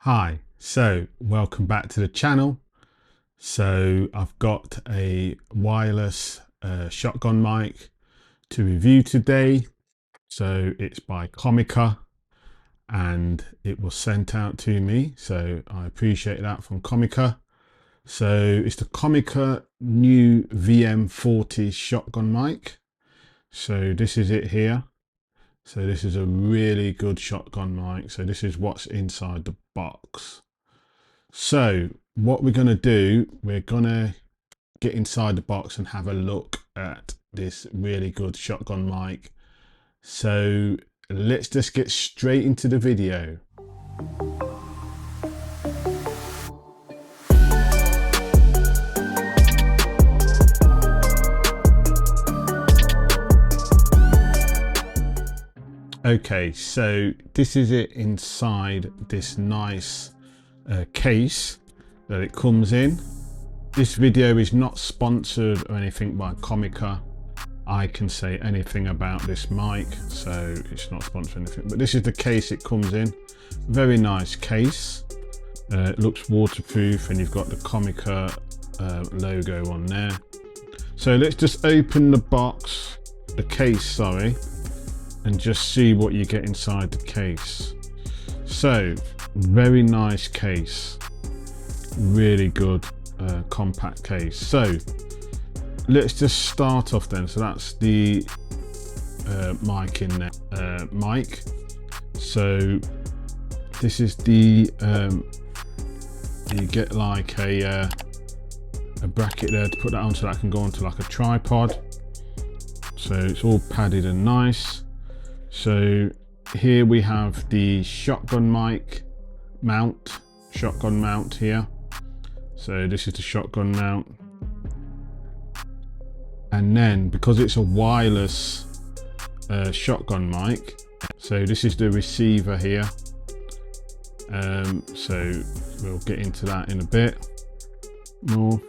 Hi, so welcome back to the channel. So I've got a wireless shotgun mic to review today. So it's by Comica and it was sent out to me, so I appreciate that from Comica. So it's the Comica new VM40 shotgun mic. So this is it here. So this is a really good shotgun mic. So this is what's inside the box. So what we're going to do, we're going to get inside the box and have a look at this really good shotgun mic. So let's just get straight into the video. Okay, so this is it inside this nice case that it comes in. This video is not sponsored or anything by Comica. I can say anything about this mic, so it's not sponsored or anything, but this is the case it comes in. Very nice case. It looks waterproof and you've got the Comica logo on there. So let's just open the box, the case, sorry, and just see what you get inside the case. So very nice case, really good compact case. So let's just start off then. So that's the mic in there, mic. So this is the you get like a bracket there to put that on so that can go onto like a tripod. So it's all padded and nice. So here we have the shotgun mic mount, shotgun mount here. So this is the shotgun mount. And then because it's a wireless shotgun mic, so this is the receiver here. So we'll get into that in a bit more.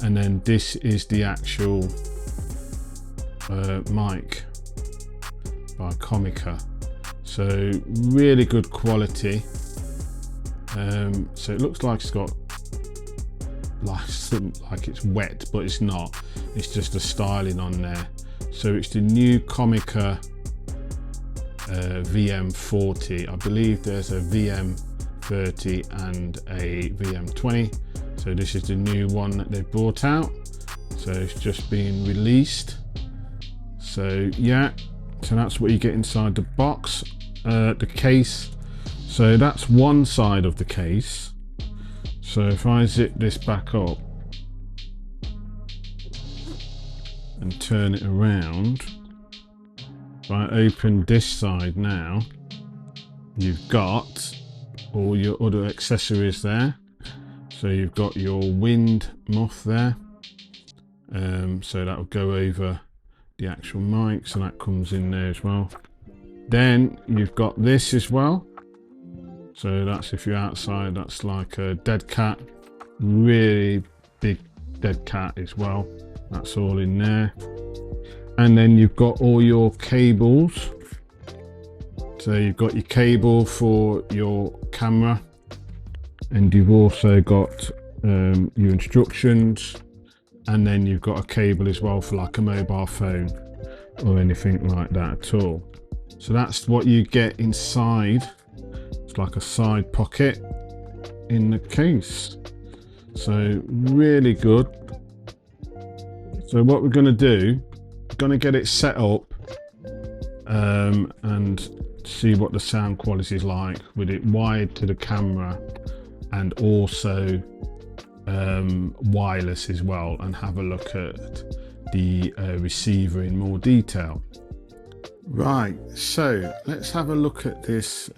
And then this is the actual mic by Comica. So really good quality. So it looks like it's got like it's wet, but it's not. It's just a styling on there. So it's the new Comica VM40. I believe there's a VM30 and a VM20. So this is the new one that they brought out. So it's just been released. So yeah, so that's what you get inside the box, the case. So that's one side of the case. So if I zip this back up and turn it around, if I open this side now, you've got all your other accessories there. So you've got your wind muff there. So that will go over the actual mic, so that comes in there as well. Then you've got this as well. So that's if you're outside, that's like a dead cat, really big dead cat as well. That's all in there. And then you've got all your cables. So you've got your cable for your camera, and you've also got your instructions, and then you've got a cable as well for like a mobile phone or anything like that at all. So that's what you get inside. It's like a side pocket in the case. So really good. So what we're going to do, we're going to get it set up and see what the sound quality is like with it wired to the camera and also wireless as well, and have a look at the receiver in more detail. Right, so let's have a look at this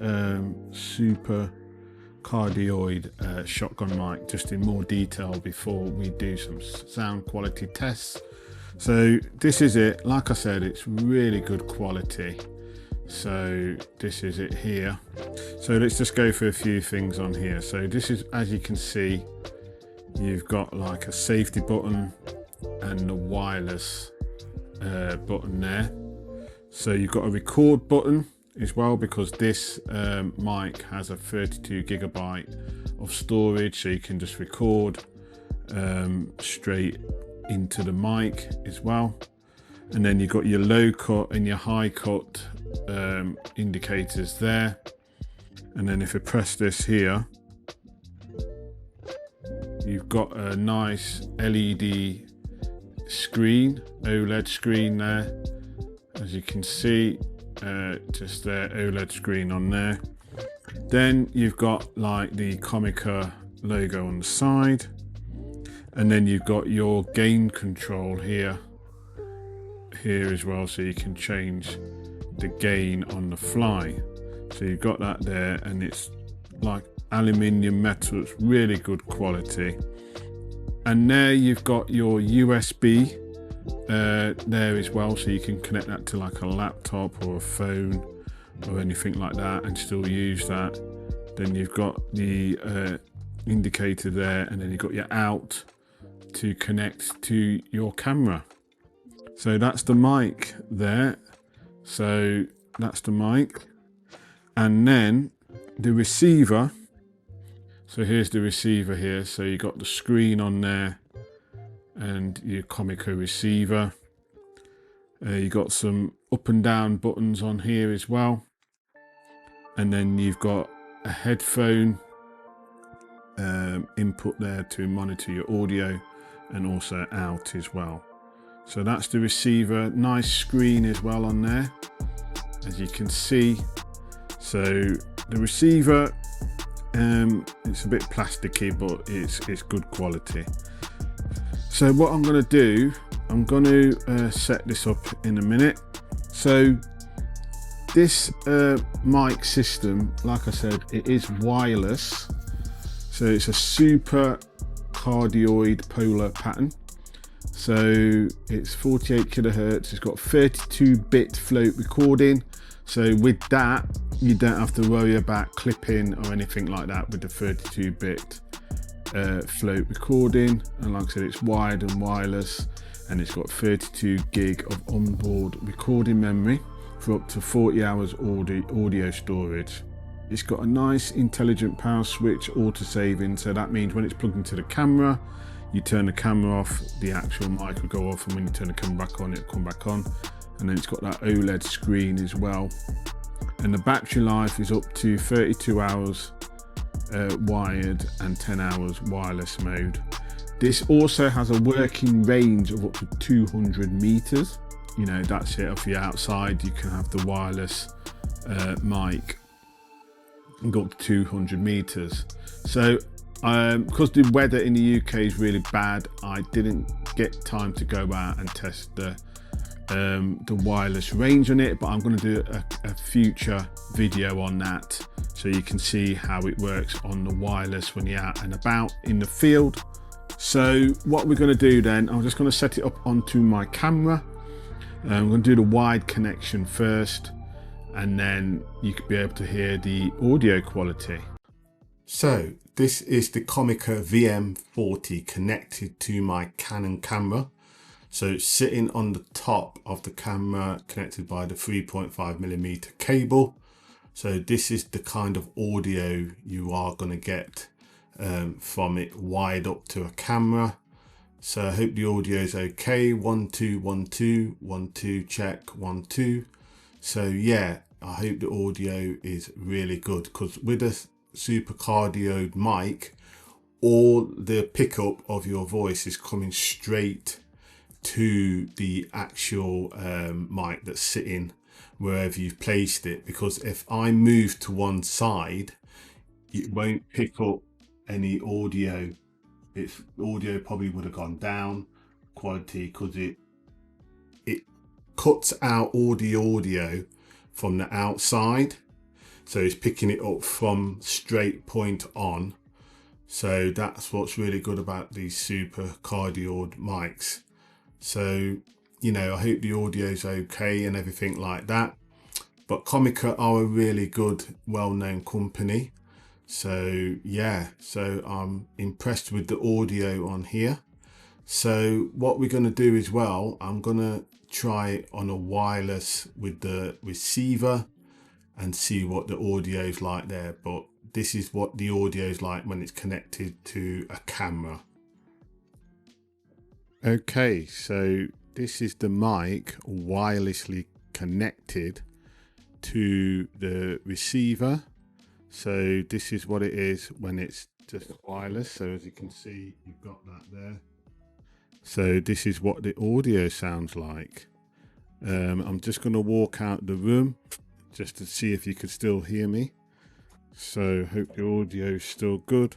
super-cardioid shotgun mic just in more detail before we do some sound quality tests. So this is it. Like I said, it's really good quality. So this is it here. So let's just go for a few things on here. So this is, as you can see, you've got like a safety button and the wireless button there. So you've got a record button as well, because this mic has a 32GB of storage, so you can just record straight into the mic as well. And then you've got your low cut and your high cut indicators there. And then if I press this here, you've got a nice LED screen, OLED screen there, as you can see, just there, OLED screen on there. Then you've got like the Comica logo on the side, and then you've got your gain control here as well, so you can change the gain on the fly. So you've got that there, and it's like aluminium metal, it's really good quality. And there you've got your USB there as well, so you can connect that to like a laptop or a phone or anything like that and still use that. Then you've got the indicator there, and then you've got your out to connect to your camera. So that's the mic there. So that's the mic. And then the receiver. So here's the receiver here. So you got the screen on there and your Comica receiver. You got some up and down buttons on here as well. And then you've got a headphone input there to monitor your audio, and also out as well. So that's the receiver. Nice screen as well on there, as you can see. So the receiver, it's a bit plasticky, but it's good quality. So what I'm going to do, I'm going to set this up in a minute. So this mic system, like I said, it is wireless. So it's a super-cardioid polar pattern. So it's 48 kilohertz. It's got 32-bit float recording. So with that, you don't have to worry about clipping or anything like that with the 32-bit float recording. And like I said, it's wired and wireless, and it's got 32 gig of onboard recording memory for up to 40 hours audio storage. It's got a nice intelligent power switch auto-saving, so that means when it's plugged into the camera, you turn the camera off, the actual mic will go off, and when you turn the camera back on, it'll come back on. And then it's got that OLED screen as well. And the battery life is up to 32 hours wired and 10 hours wireless mode. This also has a working range of up to 200 meters. You know, that's it. If you're outside, you can have the wireless mic and go up to 200 meters. So because the weather in the UK is really bad, I didn't get time to go out and test the wireless range on it, but I'm going to do a future video on that, so you can see how it works on the wireless when you're out and about in the field. So what we're going to do then, I'm just going to set it up onto my camera. I'm going to do the wide connection first, and then you could be able to hear the audio quality. So this is the Comica VM40 connected to my Canon camera. So it's sitting on the top of the camera, connected by the 3.5mm cable. So this is the kind of audio you are going to get from it wired up to a camera. So I hope the audio is okay. 1 2 1 2 1 2 check 1 2. So yeah, I hope the audio is really good, because with a super-cardioid mic, all the pickup of your voice is coming straight to the actual mic that's sitting wherever you've placed it. Because if I move to one side, it won't pick up any audio. Its audio probably would have gone down quality, because it cuts out all the audio from the outside, so it's picking it up from straight point on. So that's what's really good about these super-cardioid mics. So, you know, I hope the audio's okay and everything like that. But Comica are a really good, well-known company. So yeah, so I'm impressed with the audio on here. So what we're going to do as well, I'm going to try it on a wireless with the receiver, and see what the audio is like there, but this is what the audio is like when it's connected to a camera. Okay, so this is the mic wirelessly connected to the receiver. So this is what it is when it's just wireless. So as you can see, you've got that there. So this is what the audio sounds like. I'm just going to walk out the room just to see if you could still hear me. So hope the audio is still good.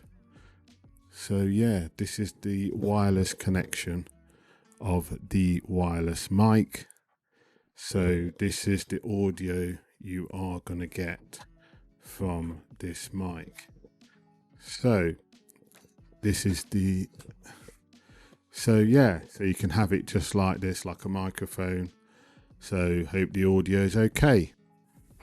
So yeah, this is the wireless connection of the wireless mic. So this is the audio you are going to get from this mic. So this is the, so yeah, so you can have it just like this, like a microphone. So hope the audio is okay.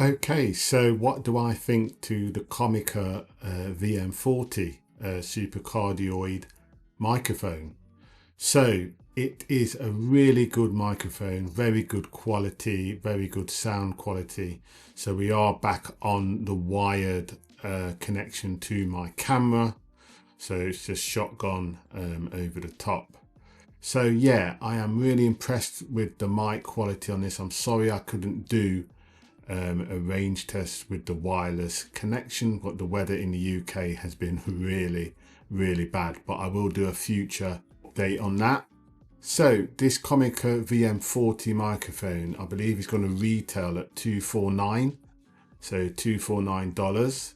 Okay, so what do I think to the Comica VM40 super-cardioid microphone? So it is a really good microphone, very good quality, very good sound quality. So we are back on the wired connection to my camera. So it's just shotgun over the top. So yeah, I am really impressed with the mic quality on this. I'm sorry I couldn't do a range test with the wireless connection, but the weather in the UK has been really bad, but I will do a future update on that. So this Comica VM40 microphone, I believe is going to retail at $249, so $249.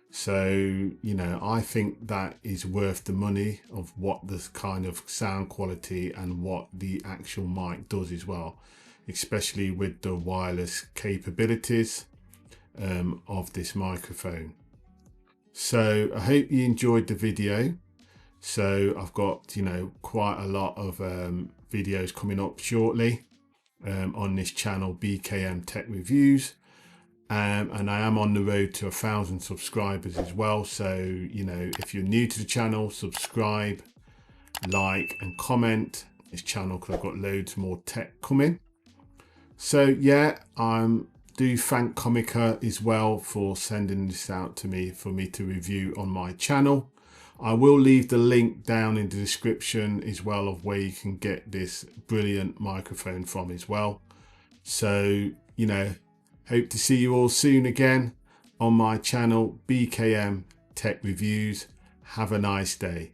So, you know, I think that is worth the money of what this kind of sound quality and what the actual mic does as well, especially with the wireless capabilities of this microphone. So I hope you enjoyed the video. So I've got, you know, quite a lot of videos coming up shortly on this channel, BKM Tech Reviews. And I am on the road to 1,000 subscribers as well. So, you know, if you're new to the channel, subscribe, like and comment this channel because I've got loads more tech coming. So yeah, I do thank Comica as well for sending this out to me for me to review on my channel. I will leave the link down in the description as well of where you can get this brilliant microphone from as well. So, you know, hope to see you all soon again on my channel, BKM Tech Reviews. Have a nice day.